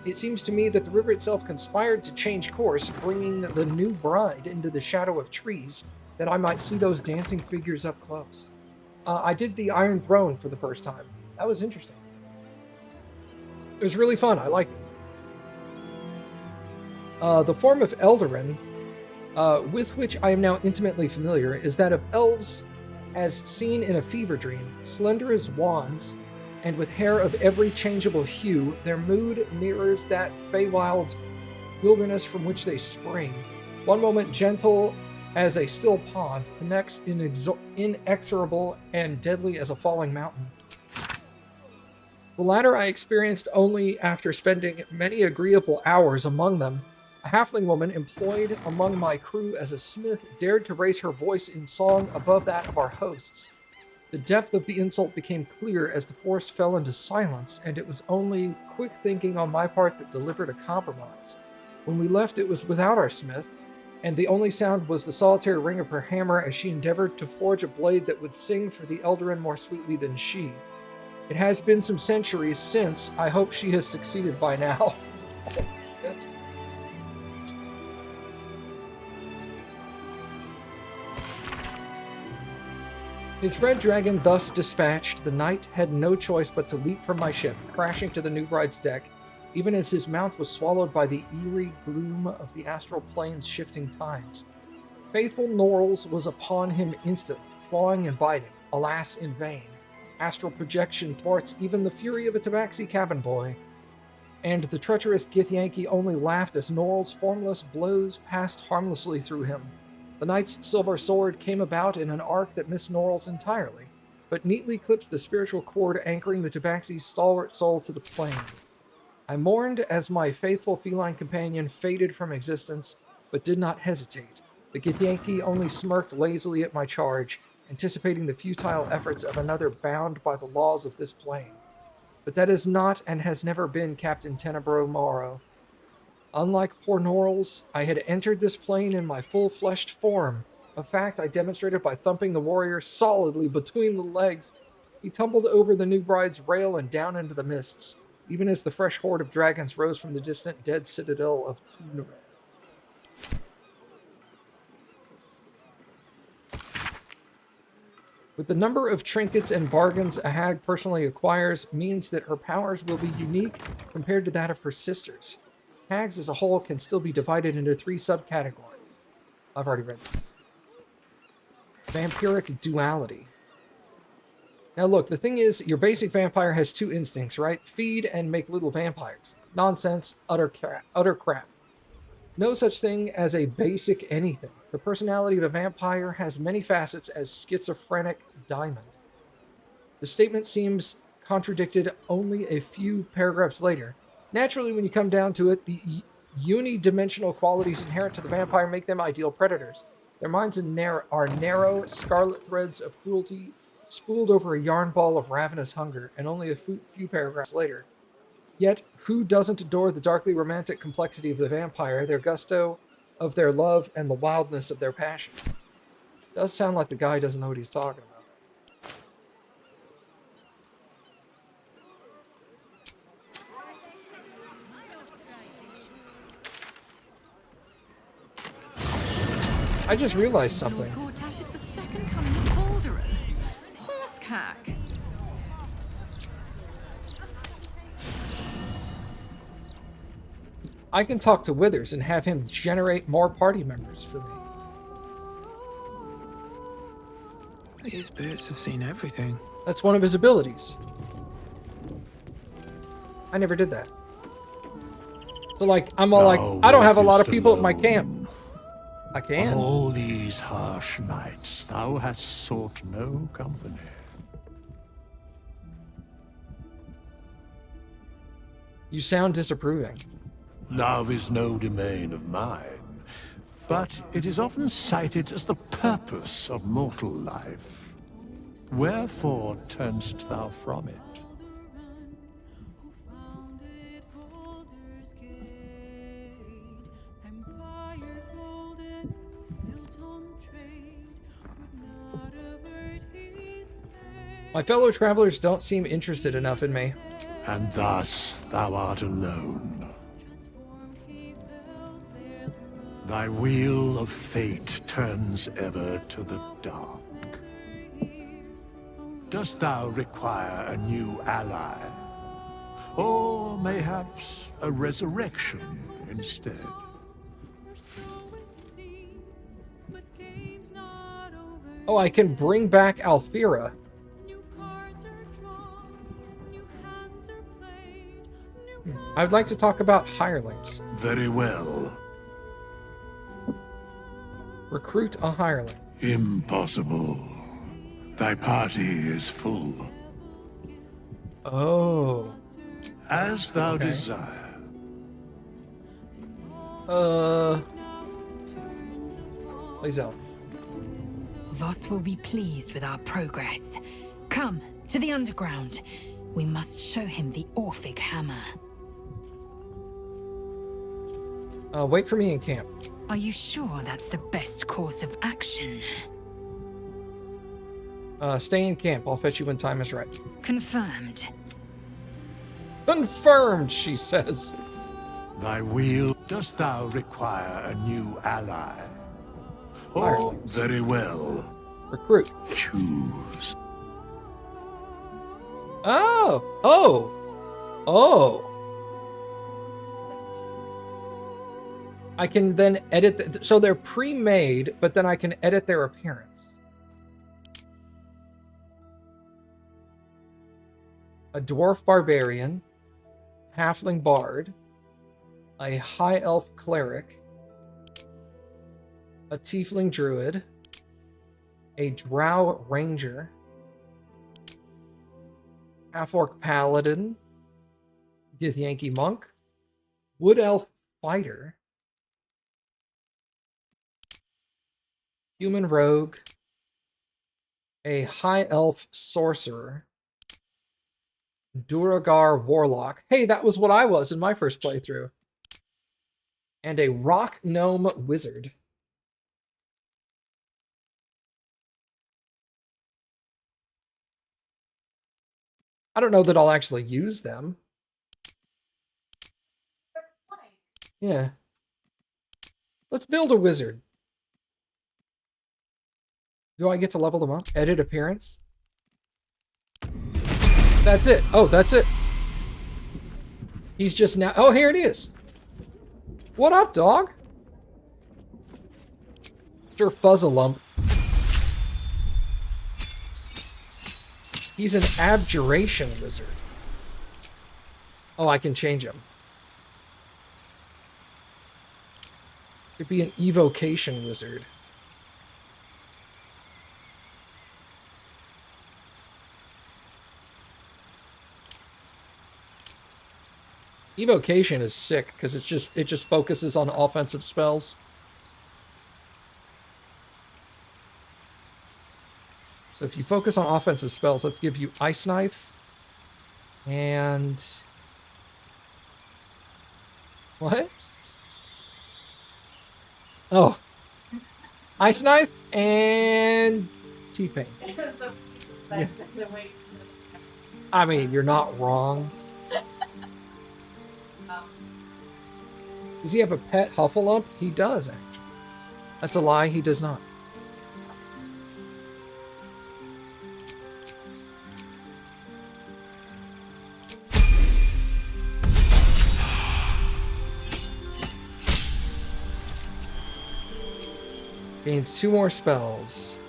It seems to me that the river itself conspired to change course, bringing the new bride into the shadow of trees, that I might see those dancing figures up close. I did the Iron Throne for the first time. That was interesting. It was really fun. I liked it. The form of Eldarin, with which I am now intimately familiar, is that of elves as seen in a fever dream, slender as wands, and with hair of every changeable hue. Their mood mirrors that Feywild wilderness from which they spring. One moment gentle as a still pond, the next inexorable and deadly as a falling mountain. The latter I experienced only after spending many agreeable hours among them. A halfling woman employed among my crew as a smith dared to raise her voice in song above that of our hosts. The depth of the insult became clear as the forest fell into silence, and it was only quick thinking on my part that delivered a compromise. When we left, it was without our smith, and the only sound was the solitary ring of her hammer as she endeavored to forge a blade that would sing for the Eldarin more sweetly than she. It has been some centuries since. I hope she has succeeded by now. Shit. His red dragon thus dispatched, the knight had no choice but to leap from my ship, crashing to the new bride's deck, even as his mount was swallowed by the eerie gloom of the astral plane's shifting tides. Faithful Norls was upon him instantly, clawing and biting, alas, in vain. Astral projection thwarts even the fury of a tabaxi cabin boy, and the treacherous Githyanki only laughed as Norl's formless blows passed harmlessly through him. The knight's silver sword came about in an arc that missed Norl's entirely, but neatly clipped the spiritual cord anchoring the tabaxi's stalwart soul to the plane. I mourned as my faithful feline companion faded from existence, but did not hesitate. The Githyanki only smirked lazily at my charge, anticipating the futile efforts of another bound by the laws of this plane. But that is not and has never been Captain Tenebro Morrow. Unlike poor Norls, I had entered this plane in my full-fleshed form, a fact I demonstrated by thumping the warrior solidly between the legs. He tumbled over the new bride's rail and down into the mists, even as the fresh horde of dragons rose from the distant dead citadel of Tunure. With the number of trinkets and bargains a hag personally acquires means that her powers will be unique compared to that of her sisters. Hags as a whole can still be divided into 3 subcategories. I've already read this. Vampiric duality. Now look, the thing is, your basic vampire has 2 instincts, right? Feed and make little vampires. Nonsense, utter crap. No such thing as a basic anything. The personality of a vampire has many facets as schizophrenic diamond. The statement seems contradicted only a few paragraphs later. Naturally, when you come down to it, the unidimensional qualities inherent to the vampire make them ideal predators. Their minds are narrow, scarlet threads of cruelty spooled over a yarn ball of ravenous hunger, and only a few paragraphs later. Yet, who doesn't adore the darkly romantic complexity of the vampire, their gusto of their love, and the wildness of their passion? It does sound like the guy doesn't know what he's talking about. I just realized something. Gortash is the second coming of Baldur. Horsecack. I can talk to Withers and have him generate more party members for me. These birds have seen everything. That's one of his abilities. I never did that. So like, I'm all like, I don't have a lot of people at my camp. I can. All these harsh nights, thou hast sought no company. You sound disapproving. Love is no domain of mine, but it is often cited as the purpose of mortal life. Wherefore turnst thou from it? My fellow travelers don't seem interested enough in me. And thus thou art alone. Thy wheel of fate turns ever to the dark. Dost thou require a new ally? Or mayhaps a resurrection instead? Oh, I can bring back Alfira. I would like to talk about hirelings. Very well. Recruit a hireling. Impossible. Thy party is full. Oh. As thou Okay. desire. Lae'Zel. Voss will be pleased with our progress. Come, to the underground. We must show him the Orphic hammer. Wait for me in camp. Are you sure that's the best course of action? Stay in camp. I'll fetch you when time is right. Confirmed. Confirmed, she says. Thy wheel. Dost thou require a new ally? Hirelings. Very well. Recruit. Choose. Oh! Oh! Oh! I can then edit... so they're pre-made, but then I can edit their appearance. A dwarf barbarian, halfling bard, a high elf cleric, a tiefling druid, a drow ranger, half-orc paladin, Githyanki monk, wood elf fighter, human rogue, a high elf sorcerer, Duragar warlock. Hey, that was what I was in my first playthrough. And a rock gnome wizard. I don't know that I'll actually use them. Yeah. Let's build a wizard. Do I get to level them up? Edit appearance? That's it. Oh, that's it. He's just now... oh, here it is. What up, dog? Sir Fuzzalump. He's an abjuration wizard. Oh, I can change him. Could be an evocation wizard. Evocation is sick because it just focuses on offensive spells. So if you focus on offensive spells, let's give you Ice Knife and what? Oh, Ice Knife and T-Pain. Yeah. I mean, you're not wrong. Does he have a pet Hufflepuff? He does, actually. That's a lie, he does not. Gains 2 more spells.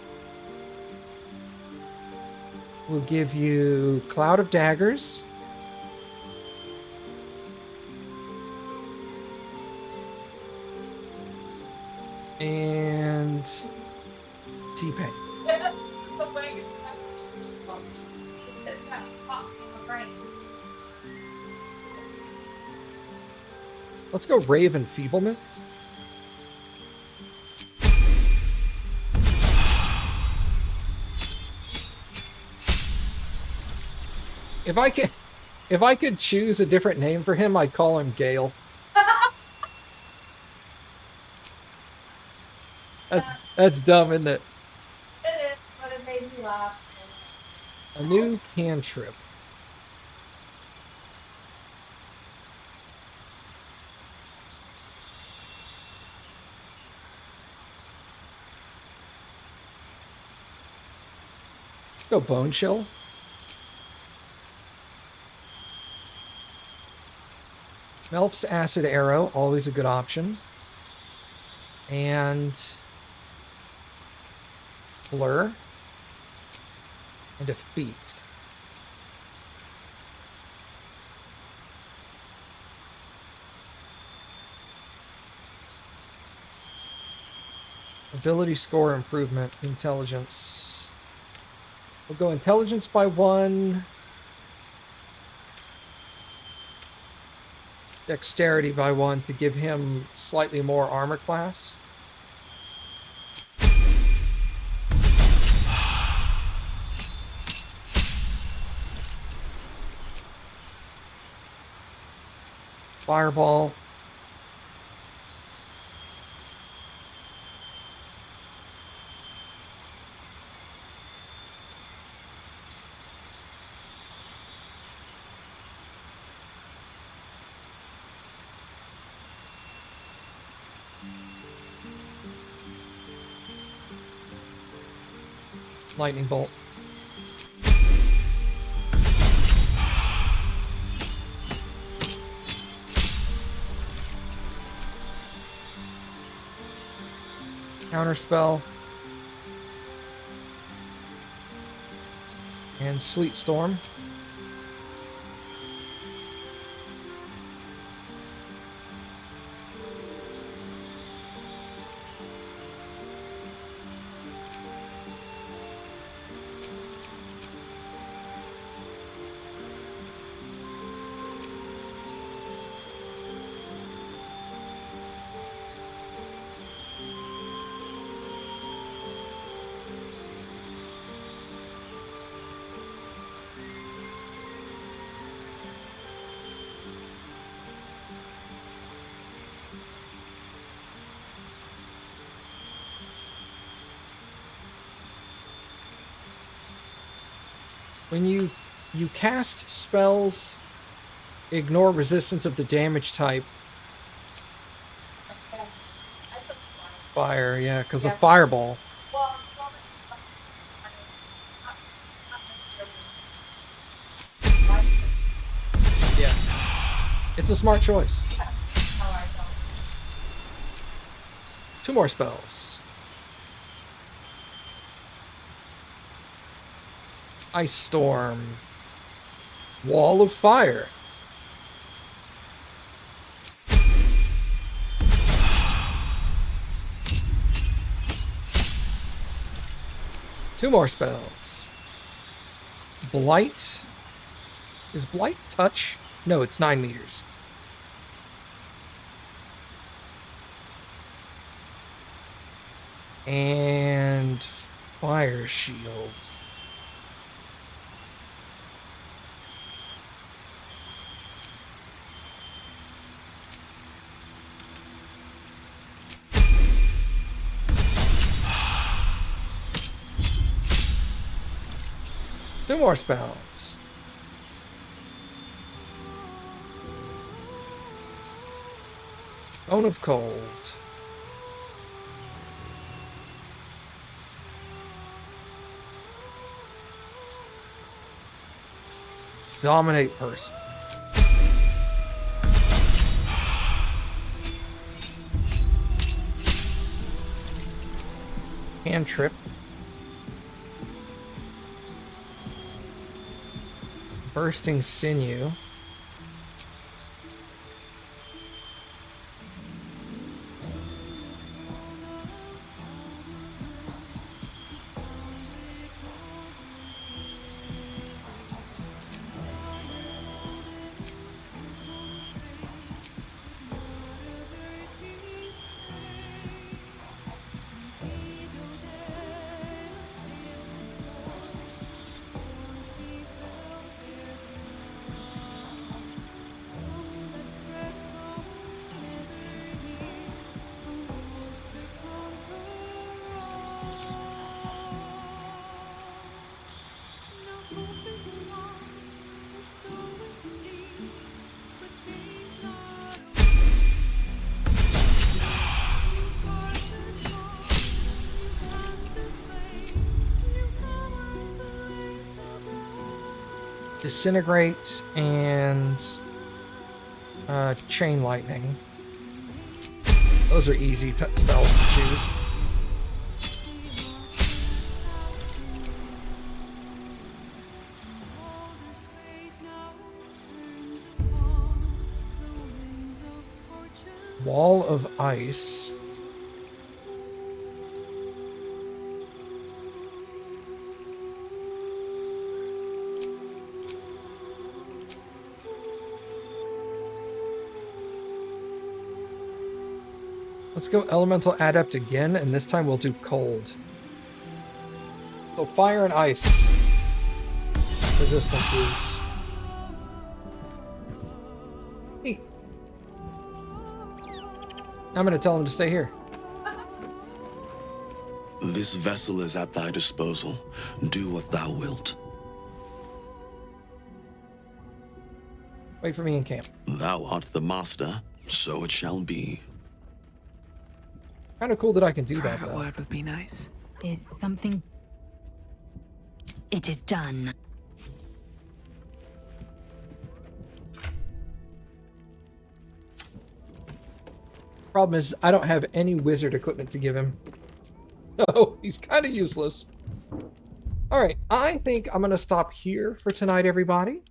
We'll give you Cloud of Daggers. And T-Pain. Let's go Rave Enfeeblement. If I could choose a different name for him, I'd call him Gale. That's dumb, isn't it? It is, but it made me laugh. A new cantrip. Go Bone Chill. Melf's Acid Arrow, always a good option. And Blur. And Defeat. Ability score improvement, intelligence. We'll go intelligence by 1. Dexterity by 1 to give him slightly more armor class. Fireball. Lightning Bolt. Counterspell. And Sleet Storm. When you cast spells, ignore resistance of the damage type. Fire, yeah, because of Fireball. Yeah. It's a smart choice. 2 more spells. Ice Storm. Wall of Fire. Two more spells. Blight. Is Blight touch? No, it's 9 meters. And Fire Shield. Two more spells. Bone of Cold. Dominate Person. Cantrip. Bursting Sinew. Disintegrate and Chain Lightning. Those are easy spells to choose. Wall of Ice. Let's go Elemental Adept again, and this time we'll do Cold. So Fire and Ice resistances. Hey. I'm gonna tell him to stay here. This vessel is at thy disposal. Do what thou wilt. Wait for me in camp. Thou art the master, so it shall be. Kind of cool that I can do that, Private though. word would be nice. Is something... It is done. Problem is, I don't have any wizard equipment to give him. So, he's kind of useless. Alright, I think I'm going to stop here for tonight, everybody.